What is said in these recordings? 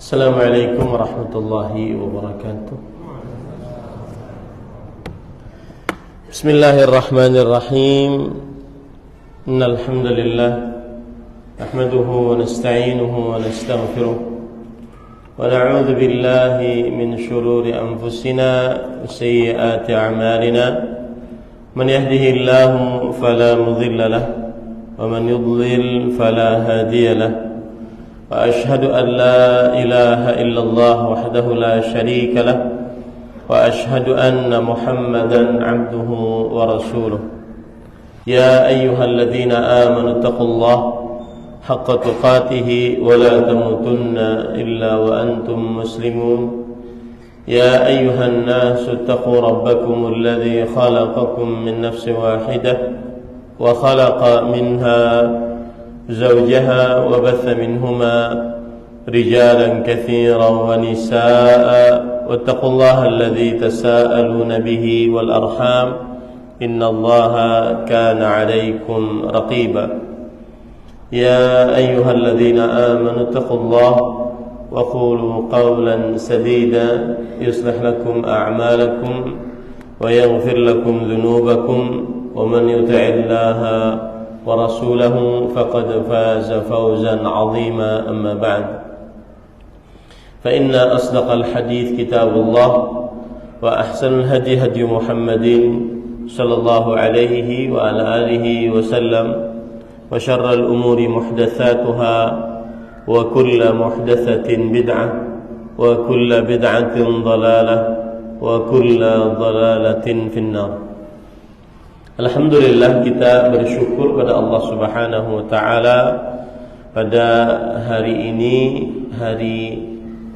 Assalamualaikum warahmatullahi wabarakatuh. Bismillahirrahmanirrahim. Innal hamdalillah nahmaduhu wa nasta'inuhu wa nastaghfiruh wa na'udzu billahi min shururi anfusina wa sayyiati a'malina. Man yahdihillahu fala mudilla lahu wa man yudlil fala hadiya lahu. وأشهد أن لا إله إلا الله وحده لا شريك له وأشهد أن محمدا عبده ورسوله. يا أيها الذين آمنوا اتقوا الله حق تقاته ولا تموتن إلا وأنتم مسلمون. يا أيها الناس اتقوا ربكم الذي خلقكم من نفس واحدة وخلق منها زوجها وبث منهما رجالا كثيرا ونساء واتقوا الله الذي تساءلون به والأرحام إن الله كان عليكم رقيبا. يا أيها الذين آمنوا اتقوا الله وقولوا قولا سديدا يصلح لكم أعمالكم ويغفر لكم ذنوبكم ومن يطع الله ورسوله فقد فاز فوزا عظيما. أما بعد فإن أصدق الحديث كتاب الله وأحسن الهدي هدي محمد صلى الله عليه وعلى آله وسلم وشر الأمور محدثاتها وكل محدثة بدعة وكل بدعة ضلالة وكل ضلالة في النار. Alhamdulillah, kita bersyukur pada Allah Subhanahu wa taala pada hari ini, hari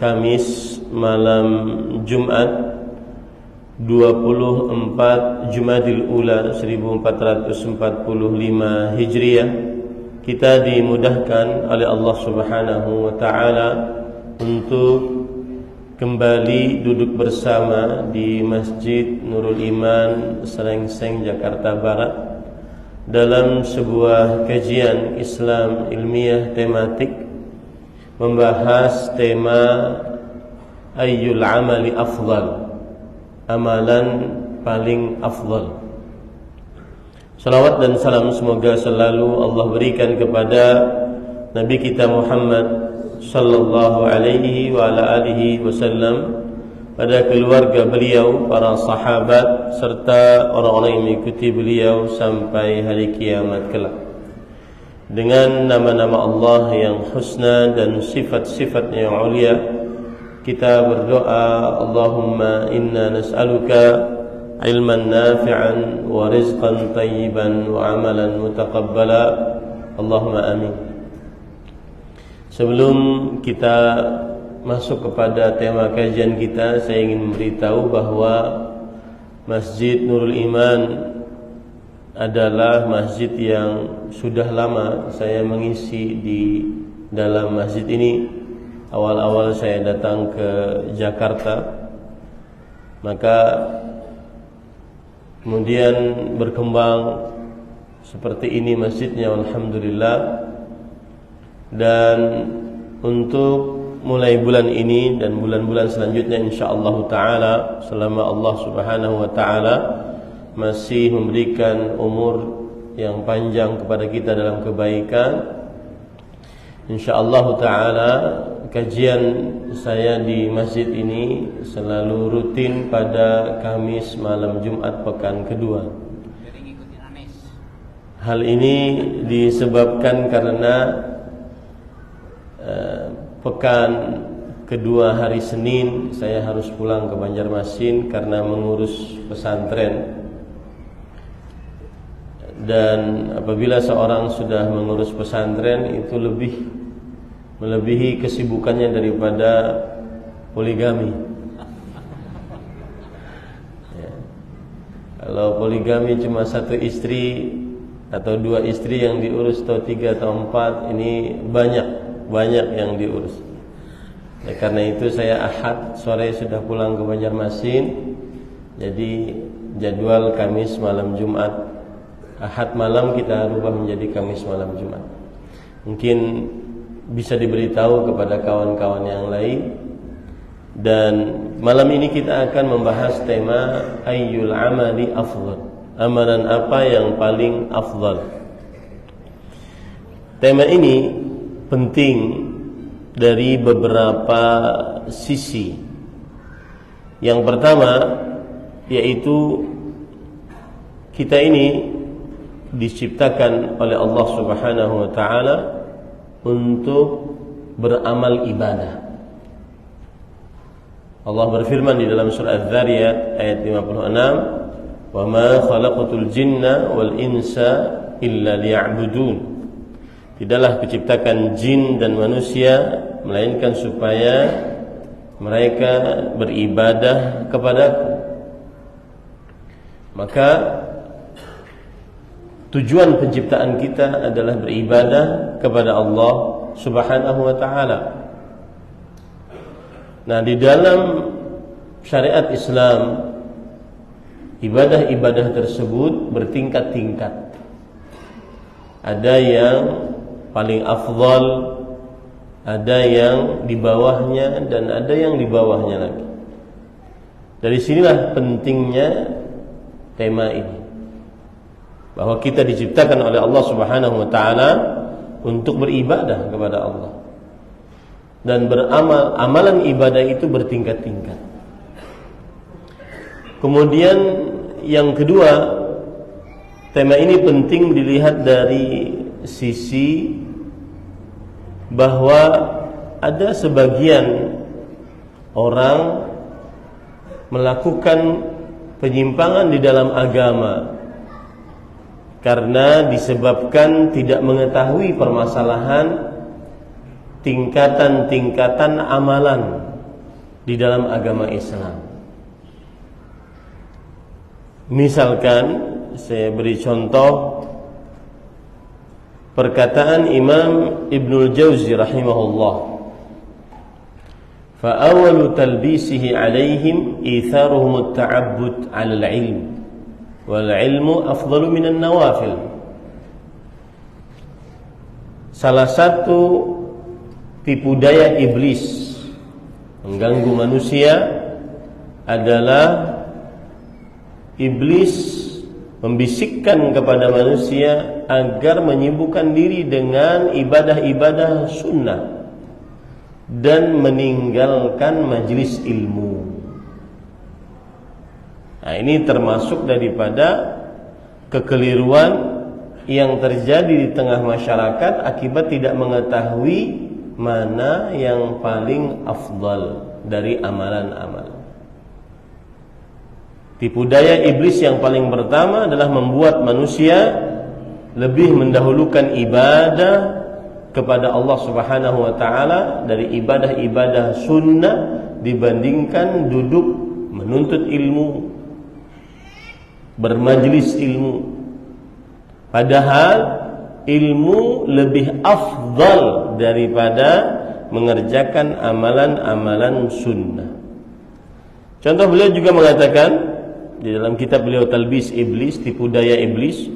Kamis malam Jumat 24 Jumadil Ula 1445 Hijriah, kita dimudahkan oleh Allah Subhanahu wa taala untuk kembali duduk bersama di Masjid Nurul Iman, Serengseng, Jakarta Barat, dalam sebuah kajian Islam ilmiah tematik membahas tema ayyul amali afdal, amalan paling afdal. Salawat dan salam semoga selalu Allah berikan kepada Nabi kita Muhammad sallallahu alaihi wa ala alihi wasallam, pada keluarga beliau, para sahabat, serta orang-orang yang mengikuti beliau sampai hari kiamat kelak. Dengan nama-nama Allah yang husna dan sifat-sifatnya yang ulia, kita berdoa, Allahumma inna nas'aluka ilman nafi'an wa rizqan tayyiban wa amalan mutaqabbala. Allahumma amin. Sebelum kita masuk kepada tema kajian kita, saya ingin memberitahu bahwa Masjid Nurul Iman adalah masjid yang sudah lama saya mengisi di dalam masjid ini. Awal-awal saya datang ke Jakarta, maka kemudian berkembang seperti ini masjidnya, alhamdulillah. Dan untuk mulai bulan ini dan bulan-bulan selanjutnya, insyaallah taala, selama Allah Subhanahu wa taala masih memberikan umur yang panjang kepada kita dalam kebaikan, insyaallah taala kajian saya di masjid ini selalu rutin pada Kamis malam Jumat pekan kedua. Hal ini disebabkan karena pekan kedua hari Senin saya harus pulang ke Banjarmasin karena mengurus pesantren. Dan apabila seorang sudah mengurus pesantren, itu melebihi kesibukannya daripada poligami. Ya. Kalau poligami cuma satu istri atau dua istri yang diurus, atau tiga atau empat, ini banyak yang diurus. Karena itu saya Ahad sore sudah pulang ke Banjarmasin. Jadi jadwal Kamis malam Jumat, Ahad malam kita rubah menjadi Kamis malam Jumat. Mungkin bisa diberitahu kepada kawan-kawan yang lain. Dan malam ini kita akan membahas tema ayyul amali afdal, amalan apa yang paling afdal. Tema ini penting dari beberapa sisi. Yang pertama yaitu kita ini diciptakan oleh Allah Subhanahu wa taala untuk beramal ibadah. Allah berfirman di dalam surah Az-Zariyat ayat 56, "Wa ma khalaqatul jinna wal insa illa liya'budun." Tidaklah kuciptakan jin dan manusia melainkan supaya mereka beribadah kepadaku. Maka tujuan penciptaan kita adalah beribadah kepada Allah Subhanahu wa taala. Nah, di dalam syariat Islam, ibadah-ibadah tersebut bertingkat-tingkat. Ada yang paling afdal, ada yang di bawahnya, dan ada yang di bawahnya lagi. Dari sinilah pentingnya tema ini, bahwa kita diciptakan oleh Allah Subhanahu wa taala untuk beribadah kepada Allah. Dan beramal, amalan ibadah itu bertingkat-tingkat. Kemudian yang kedua, tema ini penting dilihat dari sisi bahwa ada sebagian orang melakukan penyimpangan di dalam agama karena disebabkan tidak mengetahui permasalahan tingkatan-tingkatan amalan di dalam agama Islam. Misalkan saya beri contoh perkataan Imam Ibnul Jauzi rahimahullah, fa awwalu talbisihi alaihim itharuhum at-ta'abbud 'ala al-'ilm wal 'ilmu afdalu minan nawafil. Salah satu tipu daya iblis mengganggu manusia adalah iblis membisikkan kepada manusia agar menyibukkan diri dengan ibadah-ibadah sunnah dan meninggalkan majelis ilmu. Nah, ini termasuk daripada kekeliruan yang terjadi di tengah masyarakat akibat tidak mengetahui mana yang paling afdal dari amalan-amalan. Tipu daya iblis yang paling pertama adalah membuat manusia lebih mendahulukan ibadah kepada Allah Subhanahu wa taala dari ibadah-ibadah sunnah dibandingkan duduk menuntut ilmu, bermajlis ilmu. Padahal ilmu lebih afdal daripada mengerjakan amalan-amalan sunnah. Contoh, beliau juga mengatakan di dalam kitab beliau Talbis Iblis, tipu daya iblis,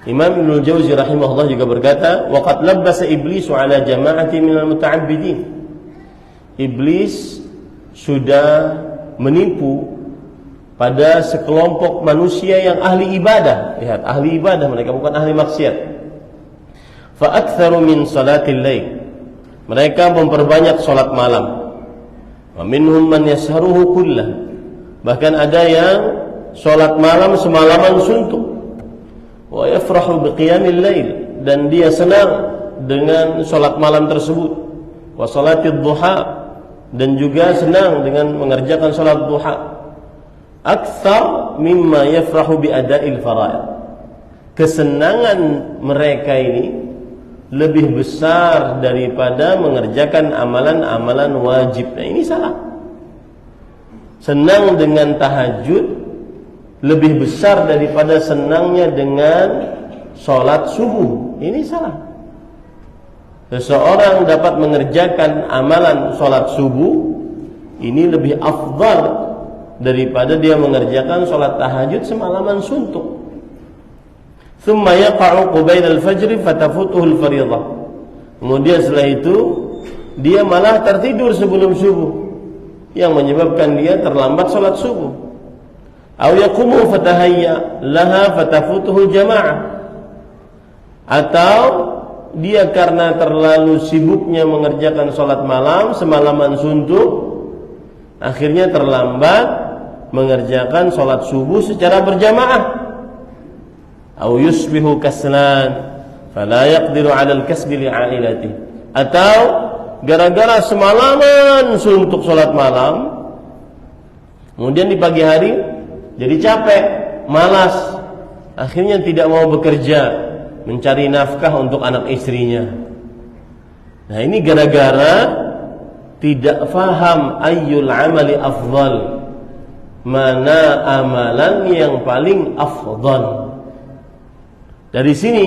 Imam Ibnul Jauzi rahimahullah juga berkata, wa qad labbasa iblisu ala jama'ati minal muta'abbidin. Iblis sudah menipu pada sekelompok manusia yang ahli ibadah. Lihat, ahli ibadah mereka, bukan ahli maksiat. Fa aktsaru min salatil lail. Mereka memperbanyak salat malam. Wa minhum man yasharuhu kullah. Bahkan ada yang salat malam semalaman suntuk. Wa yafrahu biqiyamil lail, dan dia senang dengan salat malam tersebut. Wa salatid duha, dan juga senang dengan mengerjakan salat duha. Aktsar mimma yafrahu bi ada'il fara'id. Kesenangan mereka ini lebih besar daripada mengerjakan amalan-amalan wajib. Nah, ini salah. Senang dengan tahajud lebih besar daripada senangnya dengan sholat subuh. Ini salah. Seseorang dapat mengerjakan amalan sholat subuh ini lebih afdal daripada dia mengerjakan sholat tahajud semalaman suntuk. Thumma yaqa'u qubail al-fajr fatafutuhu al-fariḍah. Kemudian setelah itu dia malah tertidur sebelum subuh, yang menyebabkan dia terlambat salat subuh. Aw yaqumu fatahayya laha fatafutuhu jamaah. Atau dia karena terlalu sibuknya mengerjakan salat malam, semalaman suntuk, akhirnya terlambat mengerjakan salat subuh secara berjamaah. Aw yusbihu kaslan fala yaqdiru 'ala al-kasbi li'ailatihi. Atau gara-gara semalaman suntuk salat malam, kemudian di pagi hari jadi capek, malas, akhirnya tidak mau bekerja mencari nafkah untuk anak istrinya. Nah, ini gara-gara tidak faham ayyul amali afdal, mana amalan yang paling afdal. Dari sini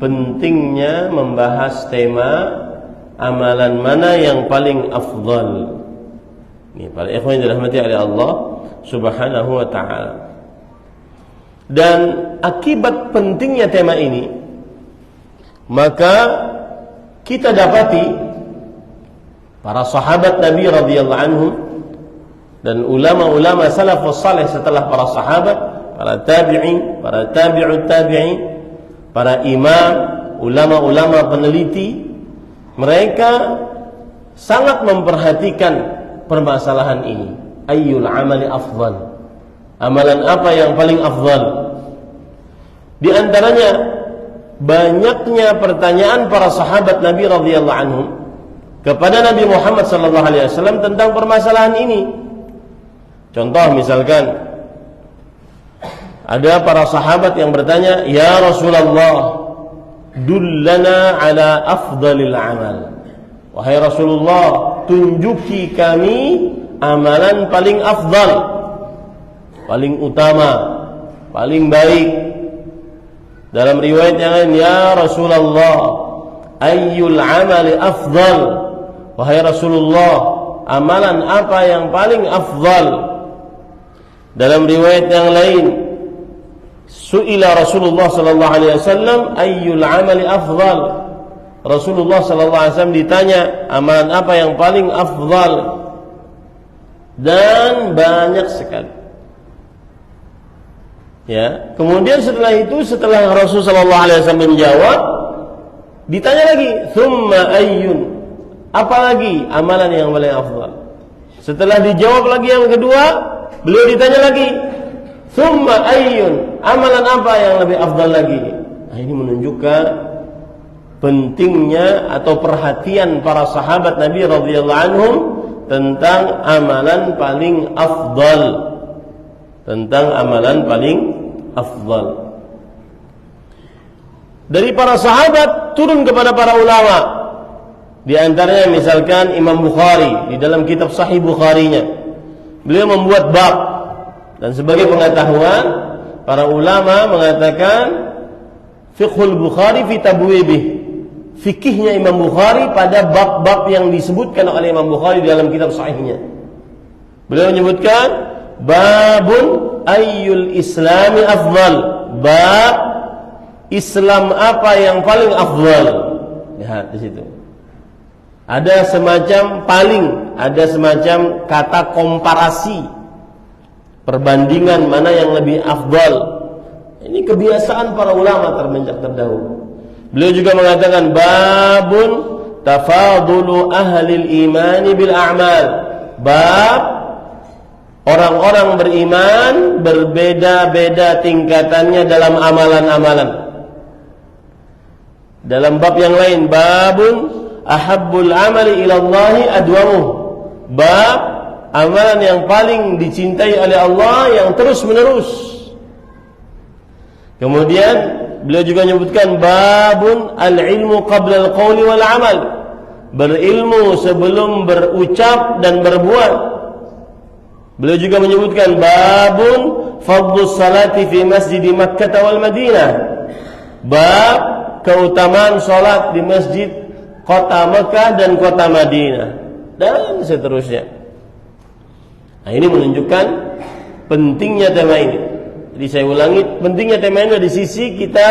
pentingnya membahas tema amalan mana yang paling afdal. Ini para ikhwan yang dirahmati oleh Allah Subhanahu wa ta'ala. Dan akibat pentingnya tema ini, maka kita dapati para sahabat Nabi radhiyallahu anhum dan ulama-ulama salafus saleh setelah para sahabat, para tabi'in, para tabi'ut tabi'in, para imam, ulama-ulama peneliti, mereka sangat memperhatikan permasalahan ini. Ayyul amali afdal, amalan apa yang paling afdal? Di antaranya banyaknya pertanyaan para sahabat Nabi radhiyallahu anhum kepada Nabi Muhammad sallallahu alaihi wasallam tentang permasalahan ini. Contoh misalkan ada para sahabat yang bertanya, "Ya Rasulullah, dullana ala afdalil amal." Wahai Rasulullah, tunjuki kami amalan paling afdal, paling utama, paling baik. Dalam riwayat yang lain, "Ya Rasulullah, ayyul amali afdal." Wahai Rasulullah, amalan apa yang paling afdal? Dalam riwayat yang lain, su'ila Rasulullah sallallahu alaihi wasallam ayyul amali afdal. Rasulullah sallallahu alaihi wasallam ditanya, amalan apa yang paling afdal? Dan banyak sekali. Ya, kemudian setelah itu, setelah Rasul sallallahu alaihi wasallam menjawab, ditanya lagi, "Tsumma ayyun?" Apalagi amalan yang paling afdal? Setelah dijawab lagi yang kedua, beliau ditanya lagi, "Tsumma ayyun?" Amalan apa yang lebih afdal lagi? Nah, ini menunjukkan pentingnya atau perhatian para sahabat Nabi radhiyallahu anhum tentang amalan paling afdal, tentang amalan paling afdal. Dari para sahabat turun kepada para ulama. Di antaranya misalkan Imam Bukhari di dalam kitab Sahih Bukharinya, beliau membuat bab, dan sebagai pengetahuan para ulama mengatakan fiqhul Bukhari fi tabwibih, fikihnya Imam Bukhari pada bab-bab yang disebutkan oleh Imam Bukhari dalam kitab sahihnya. Beliau menyebutkan babun ayyul islami afdal, bab Islam apa yang paling afdal. Lihat di situ. Ada semacam paling, ada semacam kata komparasi, perbandingan mana yang lebih afdal. Ini kebiasaan para ulama termenjak terdahulu. Beliau juga mengatakan babun tafadulu ahlil imani bil a'mal, bab orang-orang beriman berbeda-beda tingkatannya dalam amalan-amalan. Dalam bab yang lain, babun ahabbul amali ilallahi adwamuh, bab amalan yang paling dicintai oleh Allah yang terus menerus. Kemudian beliau juga menyebutkan babun al-ilmu qabla al-qawli wal amal, berilmu sebelum berucap dan berbuat. Beliau juga menyebutkan babun fadlus salati fi masjid Makkah wal Madinah, bab keutamaan salat di masjid kota Mekah dan kota Madinah, dan seterusnya. Nah, ini menunjukkan pentingnya tema ini. Jadi saya ulangi, pentingnya tema ini dari sisi kita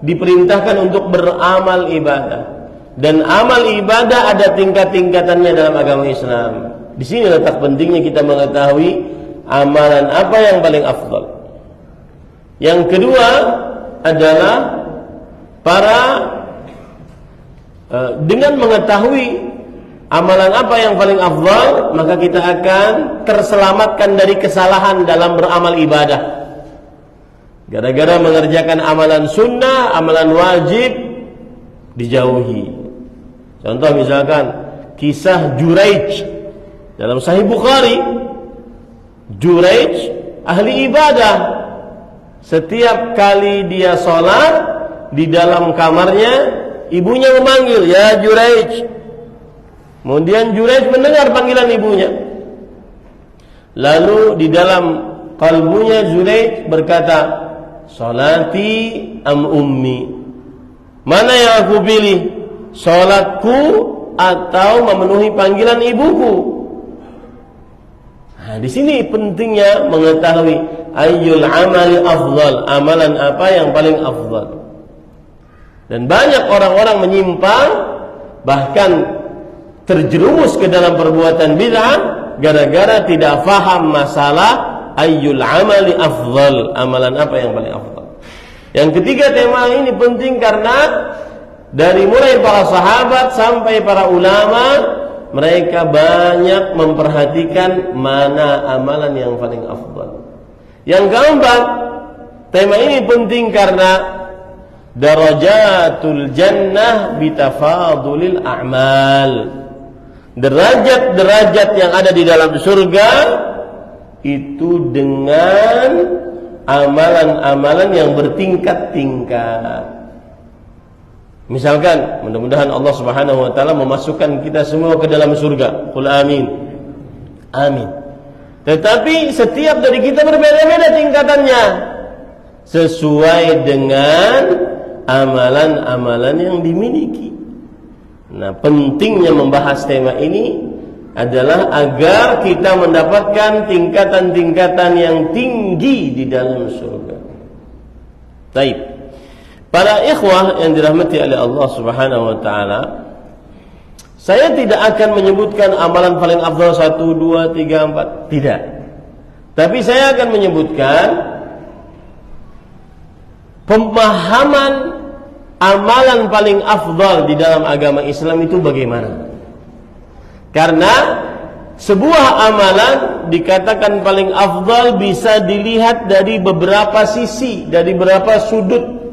diperintahkan untuk beramal ibadah. Dan amal ibadah ada tingkat-tingkatannya dalam agama Islam. Di sini letak pentingnya kita mengetahui amalan apa yang paling afdal. Yang kedua adalah dengan mengetahui amalan apa yang paling afdal, maka kita akan terselamatkan dari kesalahan dalam beramal ibadah. Gara-gara mengerjakan amalan sunnah, amalan wajib dijauhi. Contoh misalkan kisah Juraij dalam Sahih Bukhari. Juraij ahli ibadah. Setiap kali dia sholat, di dalam kamarnya ibunya memanggil, "Ya Juraij." Kemudian Juraij mendengar panggilan ibunya. Lalu di dalam kalbunya Juraij berkata, "Salati am ummi?" Mana yang aku pilih? Salatku atau memenuhi panggilan ibuku? Nah, di sini pentingnya mengetahui ayyul amali afdal, amalan apa yang paling afdal. Dan banyak orang-orang menyimpang, bahkan terjerumus ke dalam perbuatan bid'ah gara-gara tidak faham masalah ayyul amali afdal, amalan apa yang paling afdal. Yang ketiga, tema ini penting karena dari mulai para sahabat sampai para ulama, mereka banyak memperhatikan mana amalan yang paling afdal. Yang keempat, tema ini penting karena darajatul jannah bitafadulil a'mal. Derajat-derajat yang ada di dalam surga itu dengan amalan-amalan yang bertingkat-tingkat. Misalkan, mudah-mudahan Allah Subhanahu wa taala memasukkan kita semua ke dalam surga. Qul amin. Amin. Tetapi setiap dari kita berbeda-beda tingkatannya sesuai dengan amalan-amalan yang dimiliki. Nah, pentingnya membahas tema ini adalah agar kita mendapatkan tingkatan-tingkatan yang tinggi di dalam surga. Baik. Para ikhwah yang dirahmati oleh Allah Subhanahu wa taala, saya tidak akan menyebutkan amalan paling afdal 1, 2, 3, 4, tidak. Tapi saya akan menyebutkan pemahaman amalan paling afdal di dalam agama Islam itu bagaimana. Karena sebuah amalan dikatakan paling afdal bisa dilihat dari beberapa sisi, dari beberapa sudut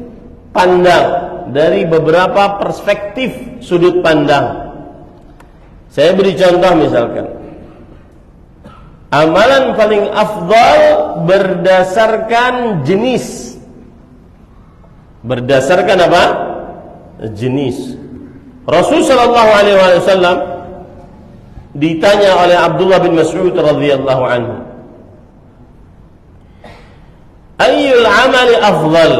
pandang, dari beberapa perspektif sudut pandang. Saya beri contoh misalkan, amalan paling afdal berdasarkan jenis. Berdasarkan apa? Jenis. Rasul sallallahu alaihi wasallam ditanya oleh Abdullah bin Mas'ud radhiyallahu anhu, ayyul amali afdal?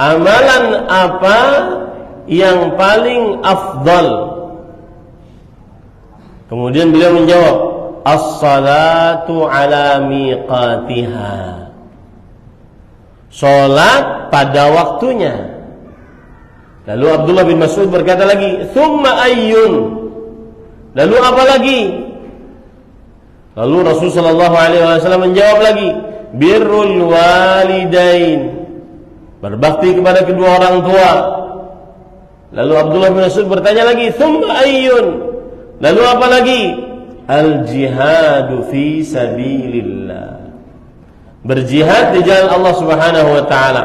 Amalan apa yang paling afdal? Kemudian beliau menjawab, as-salatu ala miqatiha. Salat pada waktunya. Lalu Abdullah bin Mas'ud berkata lagi, thumma ayyun? Lalu apa lagi? Lalu Rasul sallallahu alaihi wasallam menjawab lagi, birrul walidain. Berbakti kepada kedua orang tua. Lalu Abdullah bin Mas'ud bertanya lagi, thumma ayyun? Lalu apa lagi? Al-jihadu fi sabilillah. Berjihad di jalan Allah Subhanahu wa taala.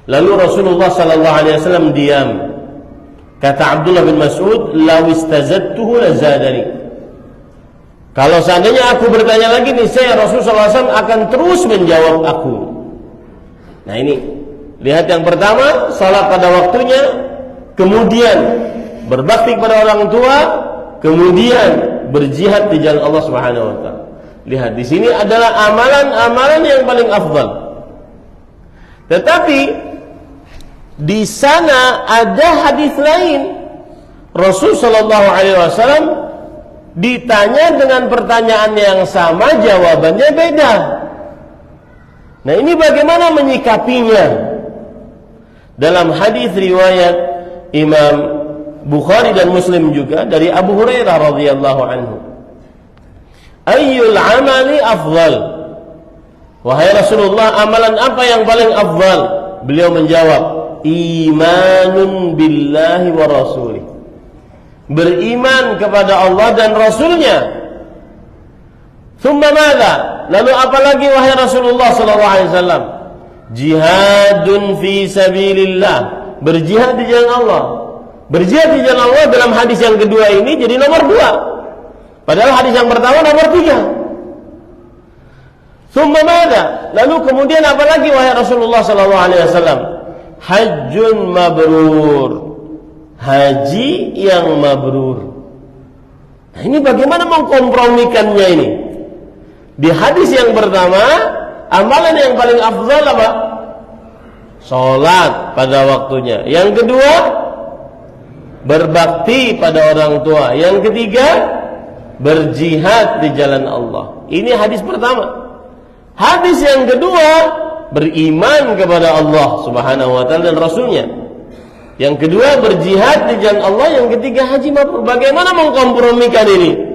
Lalu Rasulullah sallallahu alaihi wasallam diam. Kata Abdullah bin Mas'ud, "Law istazadtuhu lazadani." Kalau seandainya aku bertanya lagi, niscaya Rasulullah SAW akan terus menjawab aku. Nah ini, lihat yang pertama, salat pada waktunya, kemudian berbakti kepada orang tua, kemudian berjihad di jalan Allah Subhanahu wa taala. Lihat di sini adalah amalan-amalan yang paling afdal. Tetapi di sana ada hadis lain. Rasul sallallahu alaihi wasallam ditanya dengan pertanyaan yang sama, jawabannya beda. Nah, ini bagaimana menyikapinya? dalam hadis riwayat Imam Bukhari dan Muslim juga dari Abu Hurairah radhiyallahu anhu, ayyul amali afdal, wahai Rasulullah, amalan apa yang paling afdal? Beliau menjawab, imanun billahi wa rasulih, beriman kepada Allah dan Rasulnya. Thumma madza? Lalu apa lagi wahai Rasulullah sallallahu alaihi wasallam? Jihadun fi sabilillah, berjihad di jalan Allah. Berjihad di jalan Allah dalam hadis yang kedua ini jadi nomor 2. Padahal hadis yang pertama nomor 3. Thumma madza? Lalu kemudian apa lagi wahai Rasulullah sallallahu alaihi wasallam? Hajjun mabrur, haji yang mabrur. Nah, ini bagaimana mengkompromikannya ini? Di hadis yang pertama, amalan yang paling afdal apa? Salat pada waktunya. Yang kedua, berbakti pada orang tua. Yang ketiga, berjihad di jalan Allah. Ini hadis pertama. Hadis yang kedua, beriman kepada Allah Subhanahu wa taala dan Rasulnya. Yang kedua, berjihad di jalan Allah. Yang ketiga, haji mabrur. Bagaimana mengkompromikan ini?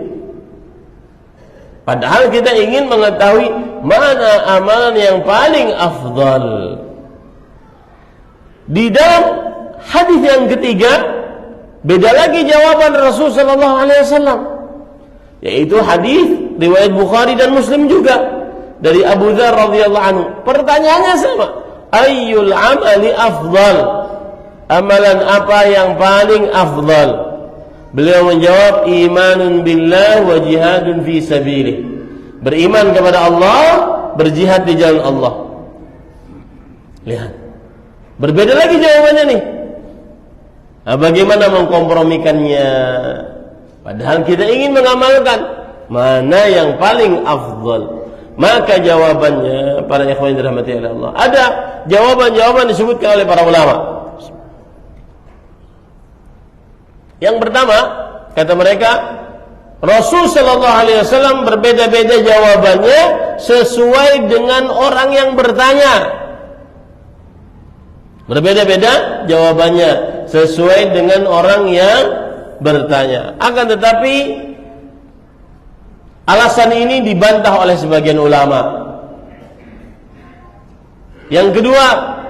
Padahal kita ingin mengetahui mana amalan yang paling afdal. Di dalam hadis yang ketiga, beda lagi jawaban Rasul sallallahu alaihi wasallam, yaitu hadis riwayat Bukhari dan Muslim juga dari Abu Dzar radhiyallahu anhu. Pertanyaannya sama, ayyul amali afdal, amalan apa yang paling afdal? Beliau menjawab, imanun billah wa jihadun fi sabilih, beriman kepada Allah, berjihad di jalan Allah. Lihat, berbeda lagi jawabannya nih. Nah, bagaimana mengkompromikannya? Padahal kita ingin mengamalkan mana yang paling afdal. Maka jawabannya, para ikhwan yang dirahmati oleh Allah, ada jawaban-jawaban disebutkan oleh para ulama. Yang pertama, kata mereka, Rasul sallallahu alaihi wasallam berbeda-beda jawabannya sesuai dengan orang yang bertanya. Berbeda-beda jawabannya sesuai dengan orang yang bertanya. Akan tetapi alasan ini dibantah oleh sebagian ulama. Yang kedua,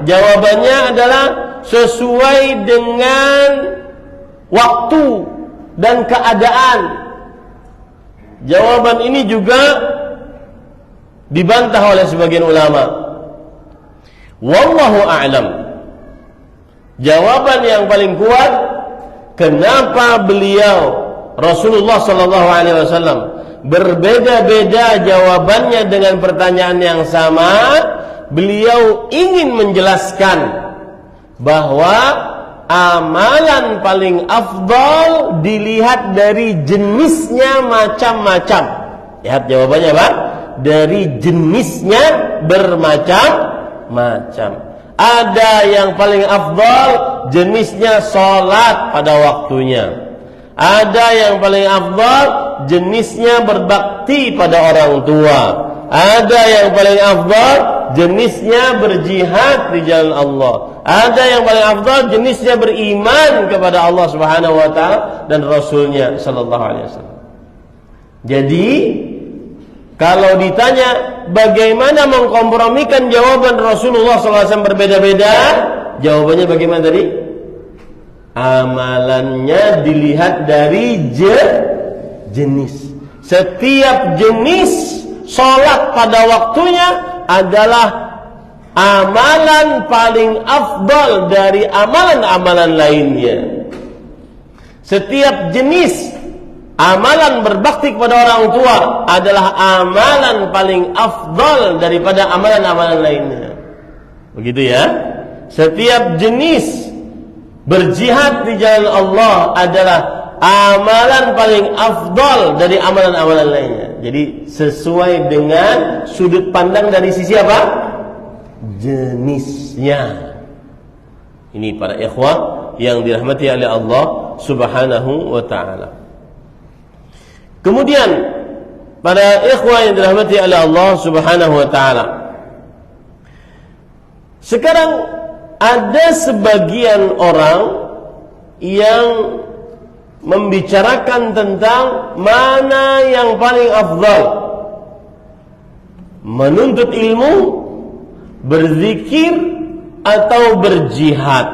jawabannya adalah sesuai dengan waktu dan keadaan. Jawaban ini juga dibantah oleh sebagian ulama. Wallahu a'lam. Jawaban yang paling kuat, kenapa beliau Rasulullah sallallahu alaihi wasallam berbeda-beda jawabannya dengan pertanyaan yang sama, beliau ingin menjelaskan bahwa amalan paling afdal dilihat dari jenisnya macam-macam. Lihat jawabannya Pak, dari jenisnya bermacam-macam. Ada yang paling afdal jenisnya salat pada waktunya. Ada yang paling afdal jenisnya berbakti pada orang tua. Ada yang paling afdal jenisnya berjihad di jalan Allah. Ada yang paling afdal jenisnya beriman kepada Allah Subhanahu wa taala dan Rasulnya sallallahu alaihi wasallam. Jadi kalau ditanya bagaimana mengkompromikan jawaban Rasulullah SAW berbeda-beda, jawabannya bagaimana tadi? Amalannya dilihat dari jenis. Setiap jenis sholat pada waktunya adalah amalan paling afdal dari amalan-amalan lainnya. Setiap jenis amalan berbakti kepada orang tua adalah amalan paling afdal daripada amalan-amalan lainnya. Begitu ya. Setiap jenis berjihad di jalan Allah adalah amalan paling afdal dari amalan-amalan lainnya. Jadi sesuai dengan sudut pandang dari sisi apa? Jenisnya. Ini para ikhwah yang dirahmati oleh Allah Subhanahu wa ta'ala. Kemudian para ikhwah yang dirahmati oleh Allah Subhanahu wa ta'ala, sekarang ada sebagian orang yang membicarakan tentang mana yang paling afdal, menuntut ilmu, berzikir, atau berjihad.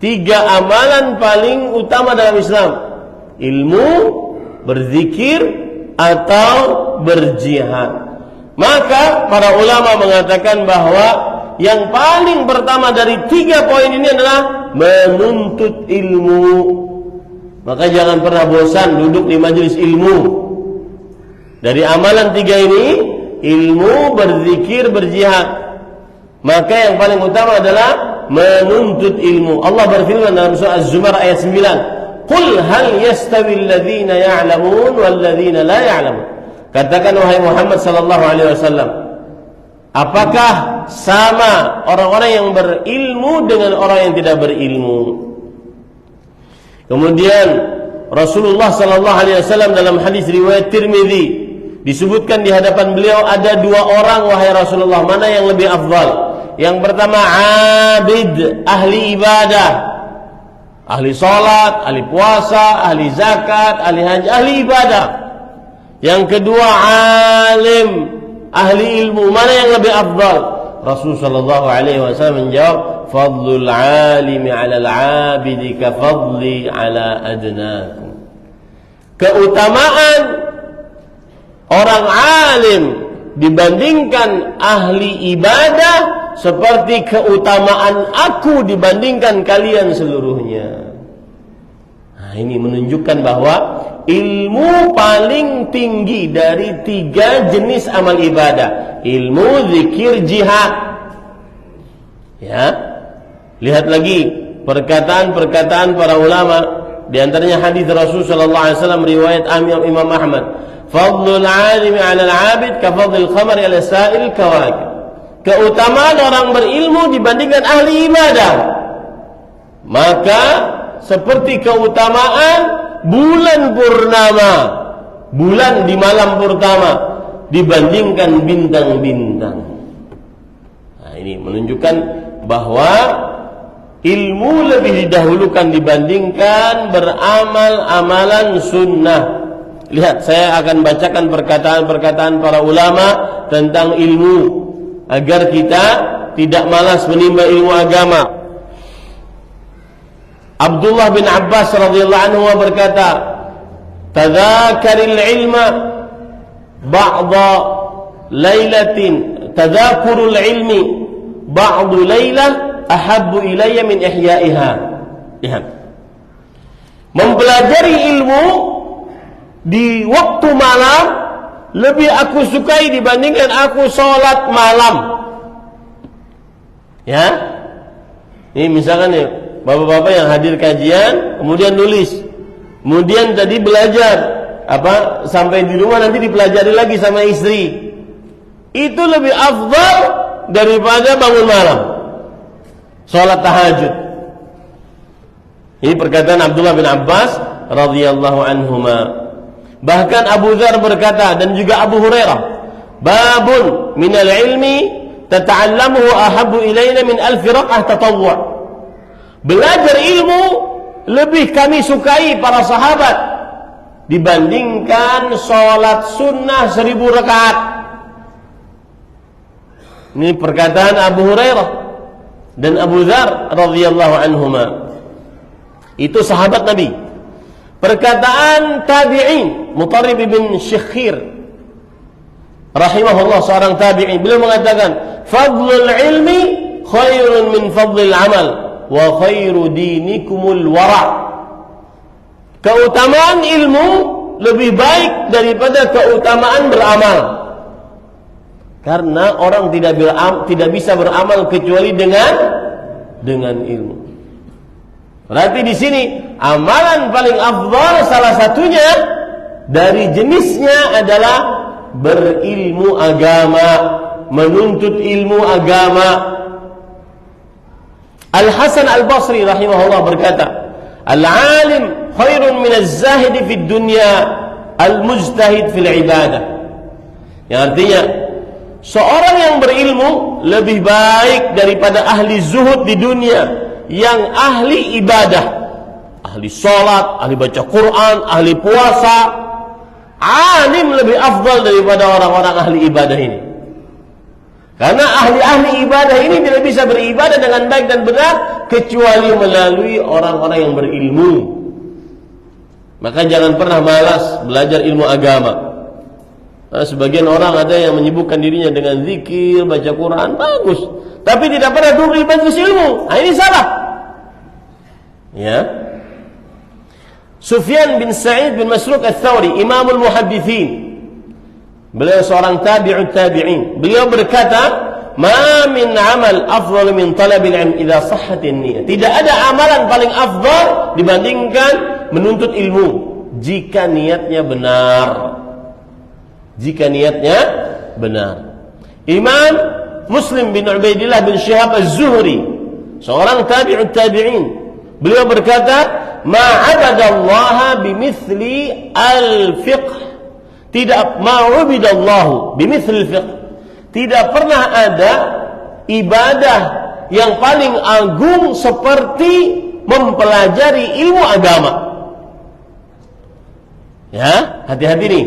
3 amalan paling utama dalam Islam: ilmu, berzikir, atau berjihad. Maka para ulama mengatakan bahwa yang paling pertama dari 3 poin ini adalah menuntut ilmu. Maka jangan pernah bosan duduk di majelis ilmu. Dari amalan 3 ini, ilmu, berzikir, berjihad, maka yang paling utama adalah menuntut ilmu. Allah berfirman dalam surah Az-Zumar ayat 9, "Qul hal yastawi alladhina ya'lamun wal ladzina la ya'lamun." Katakan wahai Muhammad sallallahu alaihi wasallam, apakah sama orang-orang yang berilmu dengan orang yang tidak berilmu? Kemudian Rasulullah sallallahu alaihi wasallam dalam hadis riwayat Tirmidzi disebutkan di hadapan beliau ada 2 orang wahai Rasulullah, mana yang lebih afdal? Yang pertama abid, ahli ibadah, ahli salat, ahli puasa, ahli zakat, ahli haji, ahli ibadah. Yang kedua alim, ahli ilmu, mana yang lebih afdal? Rasulullah sallallahu alaihi wasallam menjawab, fadlul alimi 'alal 'abidi ka fadli 'ala adnakum. Keutamaan orang alim dibandingkan ahli ibadah seperti keutamaan aku dibandingkan kalian seluruhnya. Nah, ini menunjukkan bahwa ilmu paling tinggi dari 3 jenis amal ibadah: ilmu, zikir, jihad. Ya, lihat lagi perkataan-perkataan para ulama, di antaranya hadis Rasul sallallahu alaihi wasallam riwayat Imam Ahmad, "Fadlul 'alimi 'ala al-'abid ka fadlil qamari 'ala sa'il kawakib." Keutamaan orang berilmu dibandingkan ahli ibadah, maka seperti keutamaan bulan purnama, bulan di malam purnama dibandingkan bintang-bintang. Nah, ini menunjukkan bahwa ilmu lebih didahulukan dibandingkan beramal amalan sunnah. Lihat, saya akan bacakan perkataan-perkataan para ulama tentang ilmu agar kita tidak malas menimba ilmu agama. Abdullah bin Abbas radhiyallahu anhu berkata, "Tadzakaril ilma ba'da lailatin, tadzakurul ilmi ba'du lailah ahabbu ilayya min ihya'iha." Lihat, mempelajari ilmu di waktu malam lebih aku sukai dibandingkan aku sholat malam. Ya, ini misalkan ya, bapak-bapak yang hadir kajian, kemudian nulis, kemudian tadi belajar sampai di rumah nanti dipelajari lagi sama istri, itu lebih afdal daripada bangun malam sholat tahajud. Ini perkataan Abdullah bin Abbas radhiyallahu anhuma. Bahkan Abu Dzar berkata, dan juga Abu Hurairah, "Babun minal ilmi tata'allamuhu ahabbu ilaina min alfi raq'ah tatawwu'." Belajar ilmu lebih kami sukai para sahabat dibandingkan sholat sunnah 1000 rakaat. Ini perkataan Abu Hurairah dan Abu Dzar radhiyallahu anhuma. Itu sahabat Nabi. Perkataan tabi'in, Mutarrib bin Syikhir rahimahullah, seorang tabi'in, beliau mengatakan, "Fadlul ilmi khairun min fadlil amal wa khairu dinikumul wara'." Keutamaan ilmu lebih baik daripada keutamaan beramal. Karena orang tidak bisa beramal kecuali dengan ilmu. Berarti di sini amalan paling afdal salah satunya dari jenisnya adalah berilmu agama, menuntut ilmu agama. Al-Hasan Al-Basri rahimahullah berkata, "Al-alim khairun min az-zahid fid dunya, al-mujtahid fil ibadah." Yang artinya seorang yang berilmu lebih baik daripada ahli zuhud di dunia yang ahli ibadah, ahli sholat, ahli baca Quran, ahli puasa. Alim lebih afdal daripada orang-orang ahli ibadah ini. Karena ahli-ahli ibadah ini tidak bisa beribadah dengan baik dan benar kecuali melalui orang-orang yang berilmu. Maka jangan pernah malas belajar ilmu agama. Nah, sebagian orang ada yang menyibukkan dirinya dengan zikir, baca Quran, bagus, tapi tidak pernah duduk di majelis ilmu. Nah, ini salah. Ya. Sufyan bin Sa'id bin Masruq Ats-Tsauri, Imamul Muhadditsin. Beliau seorang tabi'ut tabi'in. Beliau berkata, "Ma min 'amal afdal min talabil 'ilm idza sahhat an-niyyah." Tidak ada amalan paling afdal dibandingkan menuntut ilmu jika niatnya benar. Jika niatnya benar. Imam Muslim bin Ubaidillah bin Syihab Az-Zuhri, seorang tabi'ut tabi'in. Beliau berkata, "Ma'abadallaha bimithli al-fiqh." Tidak ma'ubidallahu bimithli al-fiqh. Tidak pernah ada ibadah yang paling agung seperti mempelajari ilmu agama. Ya, hati-hati nih.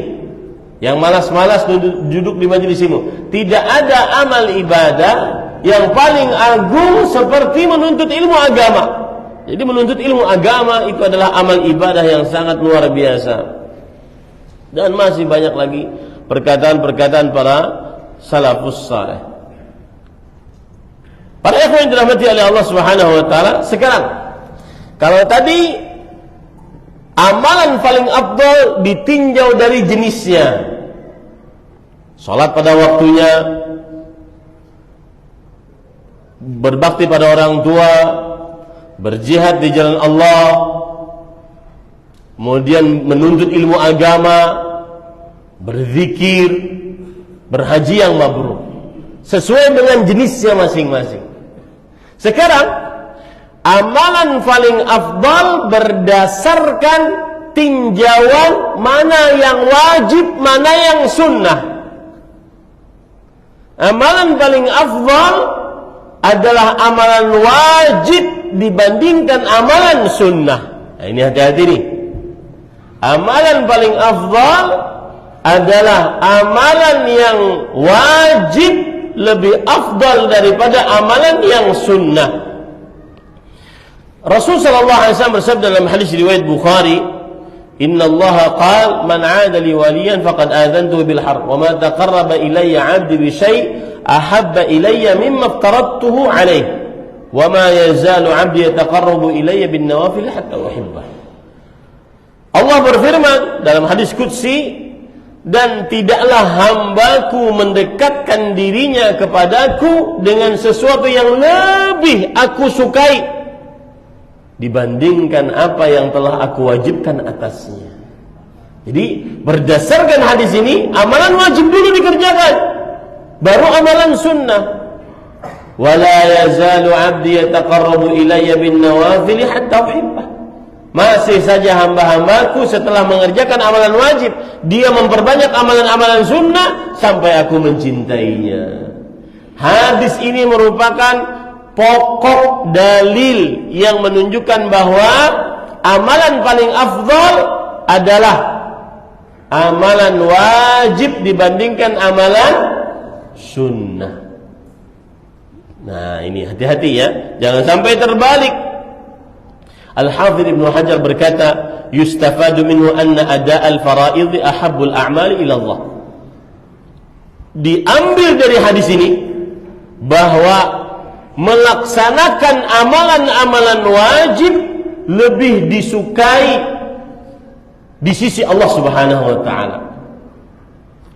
Yang malas-malas duduk di majelis ilmu. Tidak ada amal ibadah yang paling agung seperti menuntut ilmu agama. Jadi menuntut ilmu agama itu adalah amal ibadah yang sangat luar biasa. Dan masih banyak lagi perkataan-perkataan para salafus saleh. Para ikhwan yang dirahmati oleh Allah Subhanahu wa taala, sekarang kalau tadi amalan paling afdal ditinjau dari jenisnya. Salat pada waktunya, berbakti pada orang tua, berjihad di jalan Allah, kemudian menuntut ilmu agama, berzikir, berhaji yang mabrur, sesuai dengan jenisnya masing-masing. Sekarang amalan paling afdal berdasarkan tinjauan mana yang wajib, mana yang sunnah. Amalan paling afdal adalah amalan wajib dibandingkan amalan sunnah. Nah, ini hati-hati nih. Amalan paling afdal adalah amalan yang wajib lebih afdal daripada amalan yang sunnah. Rasul sallallahu alaihi wasallam bersabda dalam hadis riwayat Bukhari, "Inna Allah qala man 'ada li waliyan faqad adantuhu bil harb wa ma taqarraba ilayya 'abdi bi syai' ahabba ilayya mimma aftaradtuhu 'alayhi wa ma yazalu 'abdi yataqarrabu ilayya bin nawafil hatta uhibbah." Allah berfirman dalam hadis qudsi, "Dan tidaklah hambaku mendekatkan dirinya kepadaku dengan sesuatu yang lebih aku sukai dibandingkan apa yang telah aku wajibkan atasnya." Jadi berdasarkan hadis ini, amalan wajib dulu dikerjakan, baru amalan sunnah. "Wala yazalu 'abdi yataqarrabu ilayya bin nawafil hatta uhibbah." Masih saja hamba-hambaku setelah mengerjakan amalan wajib, dia memperbanyak amalan-amalan sunnah sampai aku mencintainya. Hadis ini merupakan pokok dalil yang menunjukkan bahwa amalan paling afdal adalah amalan wajib dibandingkan amalan sunnah. Nah, ini hati-hati ya, jangan sampai terbalik. Al-Hafidz Ibnu Hajar berkata, "Yustafadu minhu anna ada' al-fara'idh ahabbul a'mali ila Allah." Diambil dari hadis ini bahwa melaksanakan amalan-amalan wajib lebih disukai di sisi Allah Subhanahu wa taala.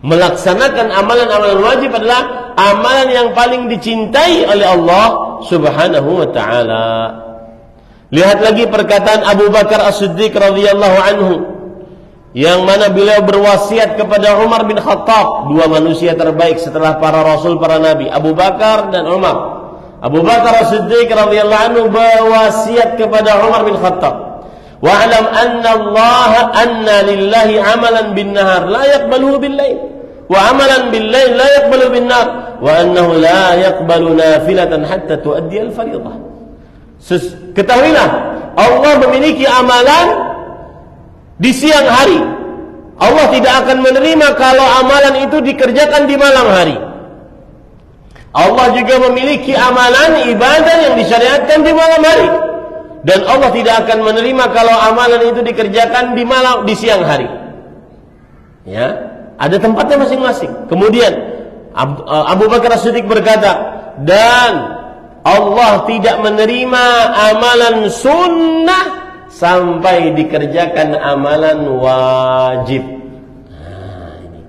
Melaksanakan amalan-amalan wajib adalah amalan yang paling dicintai oleh Allah Subhanahu wa taala. Lihat lagi perkataan Abu Bakar As-Siddiq radhiyallahu anhu, yang mana beliau berwasiat kepada Umar bin Khattab, dua manusia terbaik setelah para rasul, para nabi, Abu Bakar dan Umar. Abu Bakar As-Siddiq radhiyallahu anhu berwasiat kepada Umar bin Khattab, "Wa'lam anna Allah anna lillahi amalan bin nahar la yaqbaluhu bil lail, wa amalan bil-lail la yaqbalu bin-nar wa annahu la yaqbalu nafilatan hatta tuaddi al-fariidah. Ketahuilah, Allah memiliki amalan di siang hari. Allah tidak akan menerima kalau amalan itu dikerjakan di malam hari. Allah juga memiliki amalan ibadah yang disyariatkan di malam hari. Dan Allah tidak akan menerima kalau amalan itu dikerjakan di siang hari. Ya, ada tempatnya masing-masing. Kemudian Abu Bakar As-Siddiq berkata, dan Allah tidak menerima amalan sunnah sampai dikerjakan amalan wajib. Nah, ini.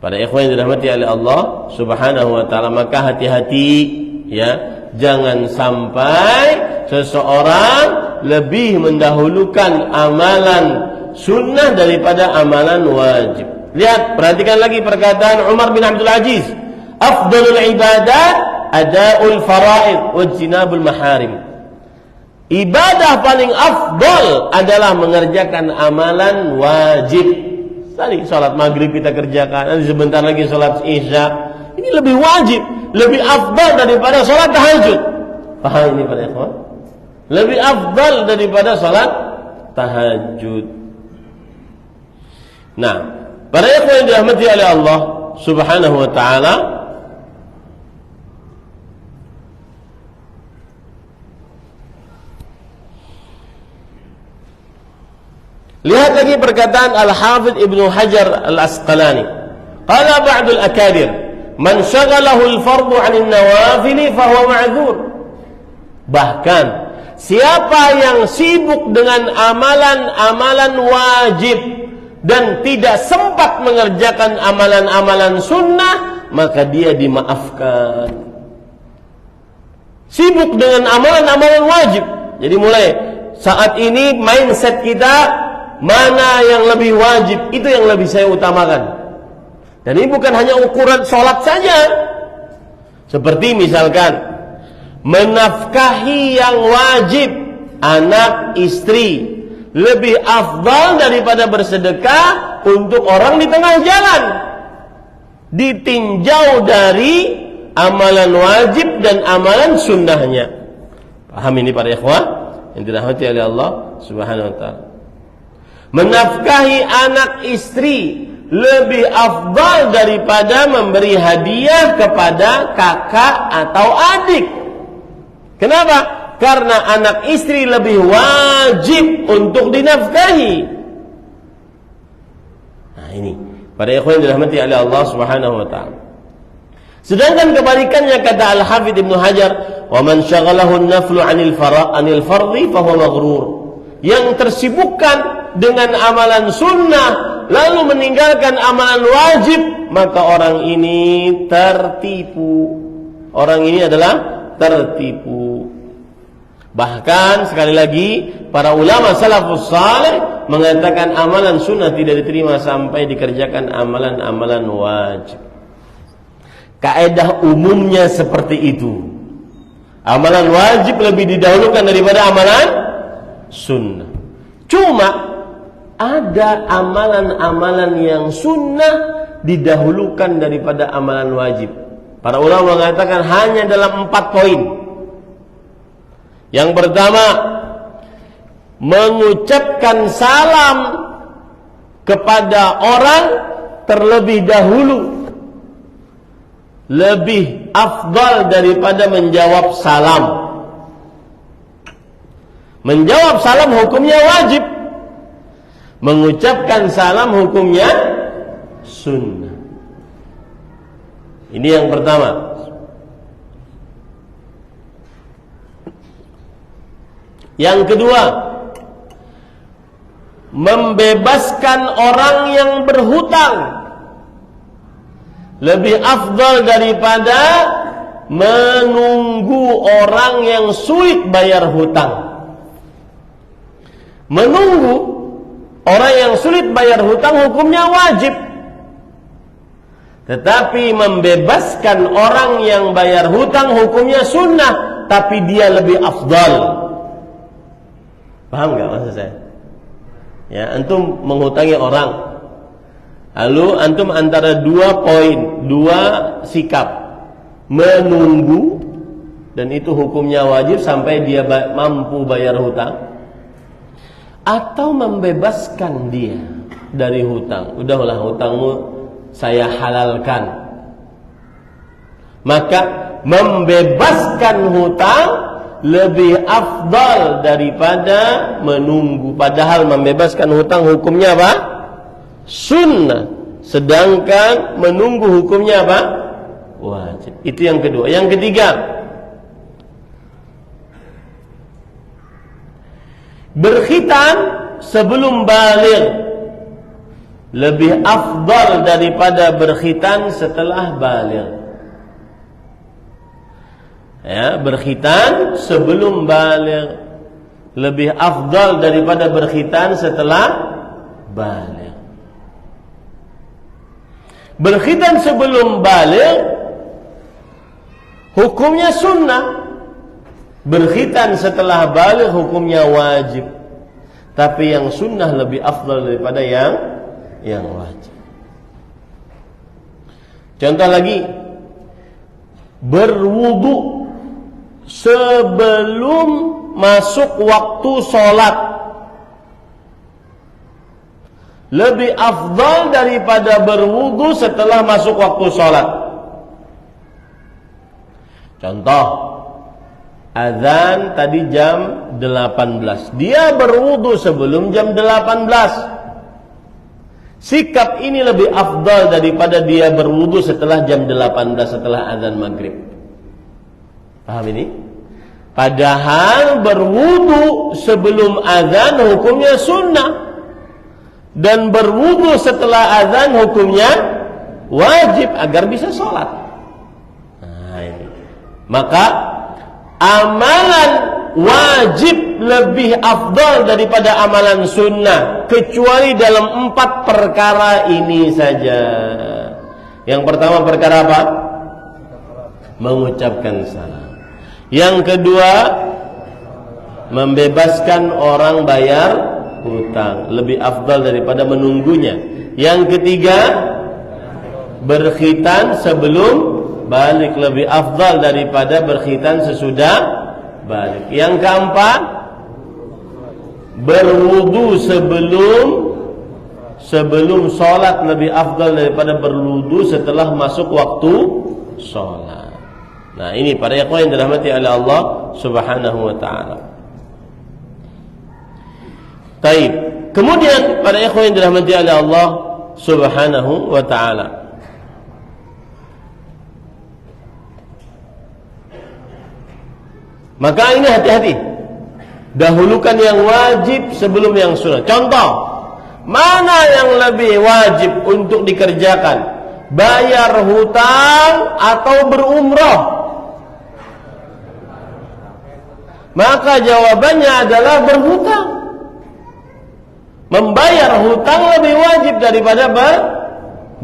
Para ikhwan yang dirahmati oleh Allah Subhanahu wa taala, maka hati-hati ya, jangan sampai seseorang lebih mendahulukan amalan sunnah daripada amalan wajib. Lihat, perhatikan lagi perkataan Umar bin Abdul Aziz, afdalul ibadat ada'ul fara'id wa jinabul maharim. Ibadah paling afdal adalah mengerjakan amalan wajib. Tadi salat maghrib kita kerjakan, nanti sebentar lagi salat isya. Ini lebih wajib, lebih afdal daripada salat tahajud. Paham ini para ikhwan? Lebih afdal daripada salat tahajud. Nah, para ikhwan yang dirahmati oleh Allah Subhanahu wa taala, lihat lagi perkataan Al-Hafidh Ibnu Hajar Al-Asqalani. Qala ba'dul akabir, man syaghalahu al-fardhu 'anil nawafil fa huwa ma'dzur. Bahkan siapa yang sibuk dengan amalan-amalan wajib dan tidak sempat mengerjakan amalan-amalan sunnah, maka dia dimaafkan. Sibuk dengan amalan-amalan wajib. Jadi mulai saat ini mindset kita, mana yang lebih wajib, itu yang lebih saya utamakan. Dan ini bukan hanya ukuran sholat saja. Seperti misalkan menafkahi yang wajib, anak, istri, lebih afdal daripada bersedekah untuk orang di tengah jalan, ditinjau dari amalan wajib dan amalan sunnahnya. Paham ini para ikhwah yang dirahmati oleh Allah Subhanahu wa taala? Menafkahi anak istri lebih afdal daripada memberi hadiah kepada kakak atau adik. Kenapa? Karena anak istri lebih wajib untuk dinafkahi. Nah ini, para ikhwan yang dirahmati oleh Allah Subhanahu wa taala. Sedangkan kebalikannya kata Al-Hafidh Ibnu Hajar, "Wa man syaghalahu an-naflu 'anil fardhi fa huwa maghrur." Yang tersibukkan dengan amalan sunnah lalu meninggalkan amalan wajib, maka orang ini tertipu. Orang ini adalah tertipu. Bahkan sekali lagi para ulama salafus saleh mengatakan amalan sunnah tidak diterima sampai dikerjakan amalan-amalan wajib. Kaedah umumnya seperti itu. Amalan wajib lebih didahulukan daripada amalan sunnah. Cuma ada amalan-amalan yang sunnah didahulukan daripada amalan wajib. Para ulama mengatakan hanya dalam 4 poin. Yang pertama, mengucapkan salam kepada orang terlebih dahulu lebih afdal daripada menjawab salam. Menjawab salam hukumnya wajib, mengucapkan salam hukumnya sunnah. Ini yang pertama. Yang kedua, membebaskan orang yang berhutang lebih afdal daripada menunggu orang yang sulit bayar hutang. Menunggu orang yang sulit bayar hutang hukumnya wajib, tetapi membebaskan orang yang bayar hutang hukumnya sunnah, tapi dia lebih afdal. Paham gak maksud saya? Ya, antum menghutangi orang, Lalu antum antara dua poin, dua sikap, menunggu, dan itu hukumnya wajib sampai dia mampu bayar hutang, atau membebaskan dia dari hutang. Udahlah, hutangmu saya halalkan. Maka membebaskan hutang lebih afdal daripada menunggu. Padahal membebaskan hutang hukumnya apa? Sunnah. Sedangkan menunggu hukumnya apa? Wajib. Itu yang kedua. Yang ketiga, berkhitan sebelum baligh lebih afdal daripada berkhitan setelah baligh. Ya, berkhitan sebelum baligh lebih afdal daripada berkhitan setelah baligh. Berkhitan sebelum baligh hukumnya sunnah. Berkhitan setelah baligh hukumnya wajib. Tapi yang sunnah lebih afdal daripada yang wajib. Contoh lagi, berwudu sebelum masuk waktu sholat lebih afdal daripada berwudu setelah masuk waktu sholat. Contoh, azan tadi jam 18, dia berwudu sebelum jam 18. Sikap ini lebih afdal daripada dia berwudu setelah jam 18, setelah azan maghrib. Paham ini? Padahal berwudu sebelum azan hukumnya sunnah, dan berwudu setelah azan hukumnya wajib agar bisa sholat. Nah, ini. Maka amalan wajib lebih afdal daripada amalan sunnah, kecuali dalam 4 perkara ini saja. Yang pertama perkara apa? Mengucapkan salam. Yang kedua, membebaskan orang bayar hutang, lebih afdal daripada menunggunya. Yang ketiga, berkhitan sebelum baligh, lebih afdal daripada berkhitan sesudah baligh. Yang keempat, berwudu sebelum sholat, lebih afdal daripada berwudu setelah masuk waktu sholat. Nah, ini para ikhwan yang dirahmati oleh Allah Subhanahu wa taala. Baik. Kemudian para ikhwan yang dirahmati oleh Allah Subhanahu wa taala, maka ini hati-hati. Dahulukan yang wajib sebelum yang sunnah. Contoh, mana yang lebih wajib untuk dikerjakan? Bayar hutang atau berumrah? Maka jawabannya adalah berhutang. Membayar hutang lebih wajib daripada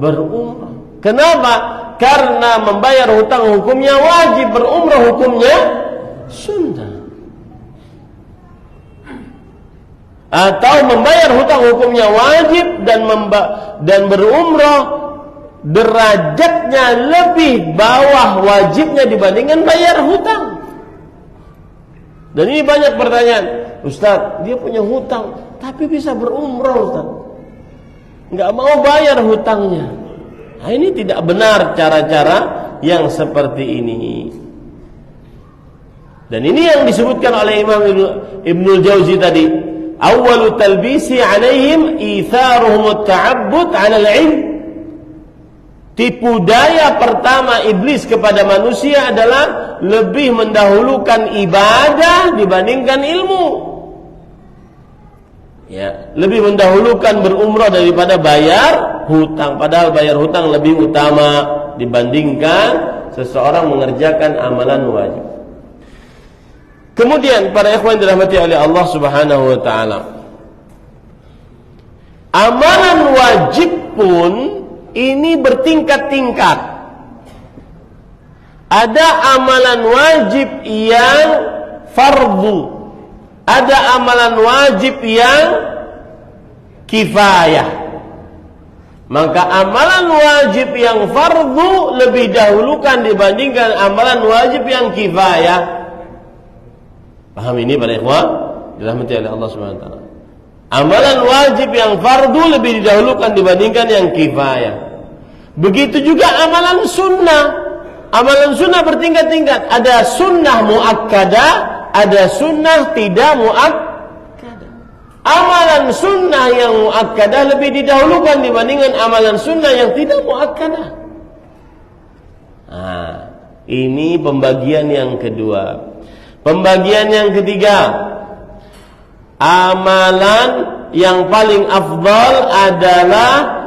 berumrah. Kenapa? Karena membayar hutang hukumnya wajib, berumrah hukumnya sunnah. Atau membayar hutang hukumnya wajib dan berumrah derajatnya lebih bawah wajibnya dibandingkan bayar hutang. Dan ini banyak pertanyaan, Ustaz, dia punya hutang tapi bisa berumrah, Ustaz, nggak mau bayar hutangnya. Nah, ini tidak benar cara-cara yang seperti ini. Dan ini yang disebutkan oleh Imam Ibnul Jauzi tadi, awwalu talbisi alaihim itharuhum at-ta'abbud 'ala al-'ilm. Tipu daya pertama iblis kepada manusia adalah lebih mendahulukan ibadah dibandingkan ilmu. Ya, lebih mendahulukan berumrah daripada bayar hutang, padahal bayar hutang lebih utama dibandingkan seseorang mengerjakan amalan wajib. Kemudian para ikhwan dirahmati oleh Allah Subhanahu wa taala, amalan wajib pun ini bertingkat-tingkat. Ada amalan wajib yang fardu, ada amalan wajib yang kifayah. Maka amalan wajib yang fardu lebih dahulukan dibandingkan amalan wajib yang kifayah. Paham ini para ikhwan? Dirahmati oleh Allah Subhanahu wa taala. Amalan wajib yang fardu lebih didahulukan dibandingkan yang kifayah. Begitu juga amalan sunnah. Amalan sunnah bertingkat-tingkat. Ada sunnah muakkadah, ada sunnah tidak muakkadah. Amalan sunnah yang muakkadah lebih didahulukan dibandingkan amalan sunnah yang tidak muakkadah. Nah, ini pembagian yang kedua. Pembagian yang ketiga, amalan yang paling afdal adalah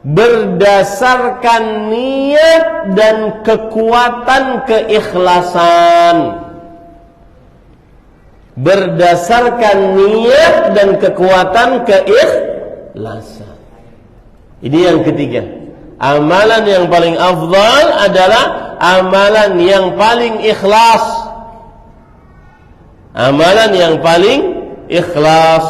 berdasarkan niat dan kekuatan keikhlasan. Berdasarkan niat dan kekuatan keikhlasan. Ini yang ketiga. Amalan yang paling afdal adalah amalan yang paling ikhlas. Amalan yang paling ikhlas.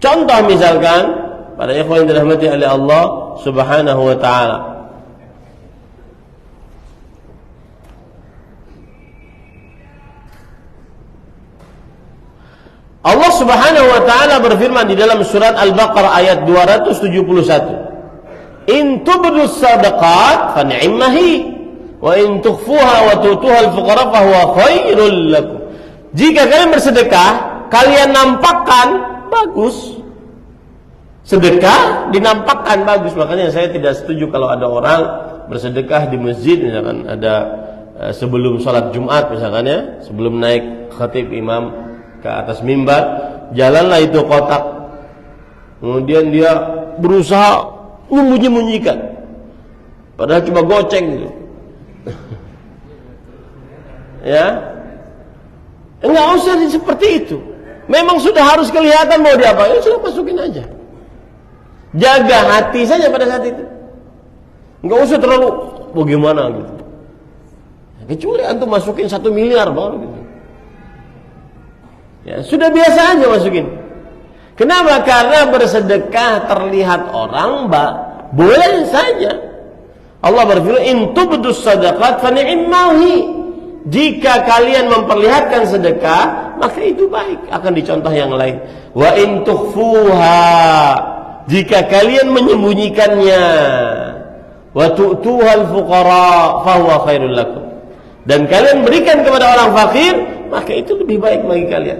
Contoh misalkan, para ikhwan yang dirahmati oleh Allah Subhanahu wa taala. Allah Subhanahu wa taala berfirman di dalam surat Al-Baqarah ayat 271. In tubdus sadaqat fa ni'mahi wa in tukhfuha wa tu'tuha al-fuqara fa huwa khairul lakum. Jika kalian bersedekah, kalian nampakkan, bagus. Sedekah dinampakkan, bagus. Makanya saya tidak setuju kalau ada orang bersedekah di masjid, misalkan ada sebelum sholat Jumat misalkan ya, sebelum naik khatib imam ke atas mimbar, jalanlah itu kotak. Kemudian dia berusaha menyembunyikan, padahal cuma goceng gitu. Ya, enggak usah seperti itu. Memang sudah harus kelihatan mau diapain, sudah masukin aja. Jaga hati saja pada saat itu. Enggak usah terlalu bagaimana gitu. Kecuali antum masukin 1 miliar baru gitu. Ya, sudah biasa aja masukin. Kenapa? Karena bersedekah terlihat orang, boleh saja. Allah berfirman, "In tubdus sadaqat fa ni'mahi." Jika kalian memperlihatkan sedekah, maka itu baik, akan dicontoh yang lain. Wa in tukhfuha, jika kalian menyembunyikannya, wa tu'tuha al-fuqara fa huwa khairul lakum, dan kalian berikan kepada orang fakir, maka itu lebih baik bagi kalian.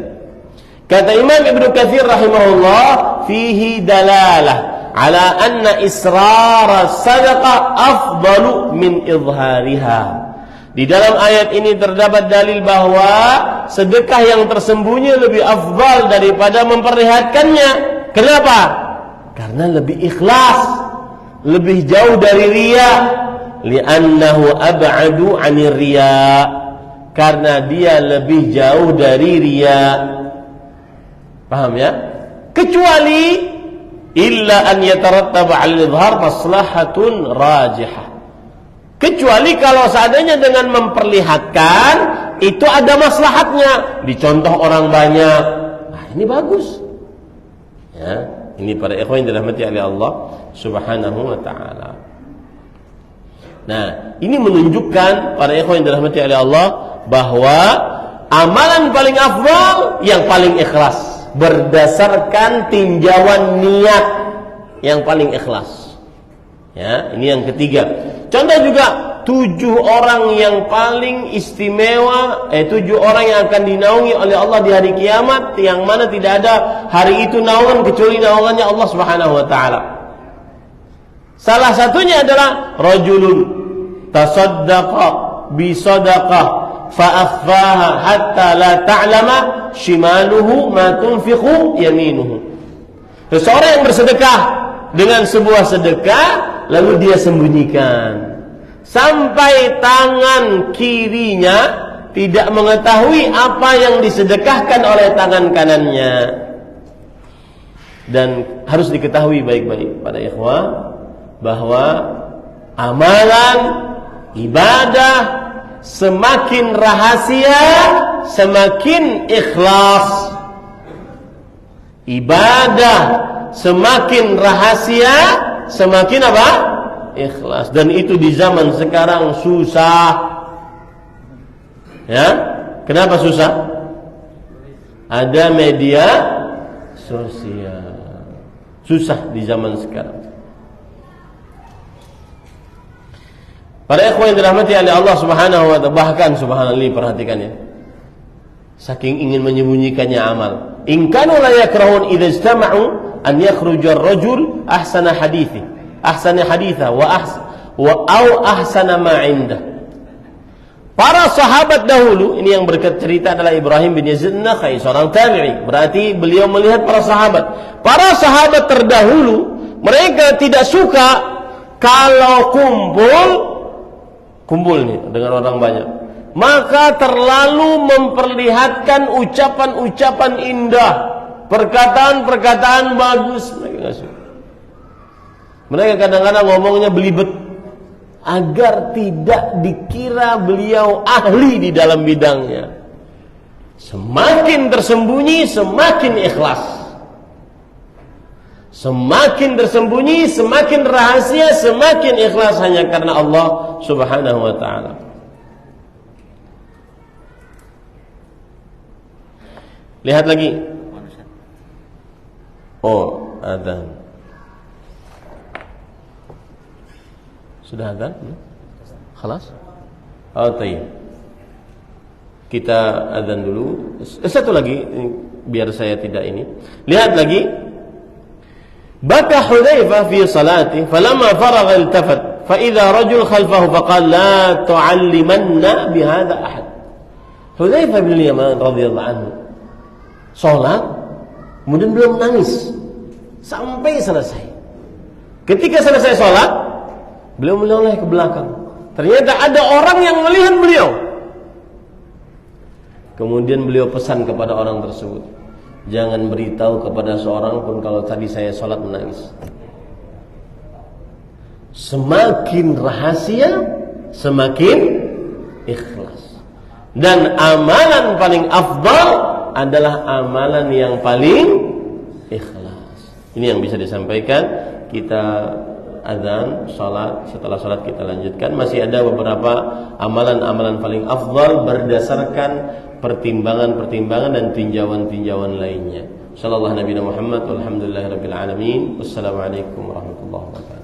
Kata Imam Ibnu Katsir rahimahullah, fihi dalalah ala anna israr sadaqah afdalu min izhariha. Di dalam ayat ini terdapat dalil bahwa sedekah yang tersembunyi lebih afdal daripada memperlihatkannya. Kenapa? Karena lebih ikhlas, lebih jauh dari riya. Li'annahu ab'adu 'anir riya. Karena dia lebih jauh dari riya. Paham ya? Kecuali illa an yatarattaba 'ala al-izhar maslahatun rajihah. Kecuali kalau seandainya dengan memperlihatkan itu ada maslahatnya, dicontoh orang banyak. Nah, ini bagus. Ya, ini para ikhwan yang dirahmati oleh Allah Subhanahu wa taala. Nah, ini menunjukkan para ikhwan yang dirahmati oleh Allah bahwa amalan paling afdal yang paling ikhlas, berdasarkan tinjauan niat yang paling ikhlas. Ya, ini yang ketiga. Contoh juga 7 orang yang paling istimewa, 7 orang yang akan dinaungi oleh Allah di hari kiamat, yang mana tidak ada hari itu naungan kecuali naungannya Allah Subhanahu wa taala. Salah satunya adalah rajulun tasaddaqa bi sadaqah fa akhfaha hatta la ta'lama shimaluhu ma tunfiqu yaminuhu. Seseorang yang bersedekah dengan sebuah sedekah lalu dia sembunyikan sampai tangan kirinya tidak mengetahui apa yang disedekahkan oleh tangan kanannya. Dan harus diketahui baik-baik pada ikhwah bahwa amalan ibadah semakin rahasia semakin ikhlas. Ibadah semakin rahasia, semakin apa? Ikhlas. Dan itu di zaman sekarang susah. Ya, kenapa susah? Ada media sosial. Susah di zaman sekarang. Para ikhwan yang dirahmati oleh Allah Subhanahu wa ta'ala, bahkan subhanallah, perhatikan ya. Saking ingin menyembunyikannya amal. In kanu la yakrahun idza istama'u an yakhruja ar-rajul ahsana haditha wa ahsana ma 'indah. Para sahabat dahulu, ini yang bercerita adalah Ibrahim bin Yazid an-Nakhai, seorang tabi'i. Berarti beliau melihat para sahabat. Para sahabat terdahulu, mereka tidak suka kalau kumpul nih dengan orang banyak. Maka terlalu memperlihatkan ucapan-ucapan indah, perkataan-perkataan bagus. Mereka nggak suka. Mereka kadang-kadang ngomongnya belibet, agar tidak dikira beliau ahli di dalam bidangnya. Semakin tersembunyi, semakin ikhlas. Semakin tersembunyi, semakin rahasia, semakin ikhlas hanya karena Allah Subhanahu wa ta'ala. Lihat lagi. Oh, adzan. Sudah adzan? Khalas? Oh, tayyib. Kita adzan dulu. Satu lagi, biar saya tidak ini. Lihat lagi. Baka Hudzaifah fi salati, falamma faragha iltafat, fa idza rajul khalfahu faqala la tu'allimanna bihadza ahad. Hudzaifah bin Yaman radhiyallahu anhu salat, kemudian beliau menangis sampai selesai. Ketika selesai salat, beliau menoleh ke belakang. Ternyata ada orang yang melihat beliau. Kemudian beliau pesan kepada orang tersebut, jangan beritahu kepada seorang pun kalau tadi saya sholat menangis. Semakin rahasia, semakin ikhlas. Dan amalan paling afdal adalah amalan yang paling ikhlas. Ini yang bisa disampaikan. Kita azan, salat, setelah salat kita lanjutkan. Masih ada beberapa amalan-amalan paling afdal berdasarkan pertimbangan-pertimbangan dan tinjauan-tinjauan lainnya. Sallallahu Nabi Muhammad walhamdulillahirabbil alamin. Wassalamualaikum warahmatullahi wabarakatuh.